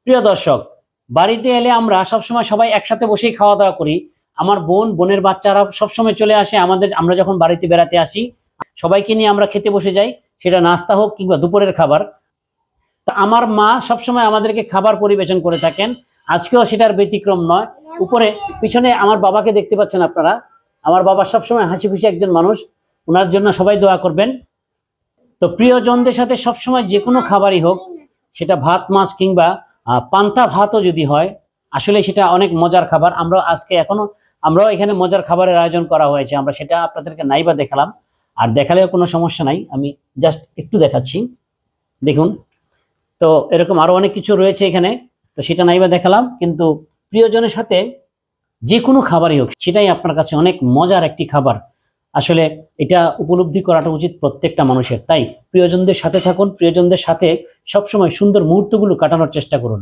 প্রিয় দর্শক, বাড়িতে এলে আমরা সবসময় সবাই একসাথে বসেই খাওয়া দাওয়া করি। আমার বোনের বাচ্চারা সবসময় চলে আসে আমরা যখন বাড়িতে বেড়াতে আসি, সবাইকে নিয়ে আমরা খেতে বসে যাই, সেটা নাস্তা হোক কিংবা দুপুরের খাবার। তা আমার মা সবসময় আমাদেরকে খাবার পরিবেশন করে থাকেন, আজকেও সেটার ব্যতিক্রম নয়। উপরে পিছনে আমার বাবাকে দেখতে পাচ্ছেন আপনারা। আমার বাবা সবসময় হাসি খুশি একজন মানুষ, ওনার জন্য সবাই দোয়া করবেন। তো প্রিয়জনদের সাথে সবসময় যে কোনো খাবারই হোক, সেটা ভাত মাছ কিংবা পান্তা ভাতও যদি হয়, আসলে সেটা অনেক মজার খাবার। আমরাও এখানে মজার খাবারের আয়োজন করা হয়েছে, আমরা সেটা আপনাদেরকে নাইবা দেখালাম। আর দেখালেও কোনো সমস্যা নাই, আমি জাস্ট একটু দেখাচ্ছি, দেখুন। তো এরকম আরো অনেক কিছু রয়েছে এখানে, তো সেটা নাইবা দেখালাম। কিন্তু প্রিয়জনের সাথে যে কোনো খাবারই হোক, সেটাই আপনার কাছে অনেক মজার একটি খাবার। আসলে এটা উপলব্ধি করাটা উচিত প্রত্যেকটা মানুষের। তাই প্রিয়জনদের সাথে থাকুন, প্রিয়জনদের সাথে সবসময় সুন্দর মুহূর্তগুলো কাটানোর চেষ্টা করুন।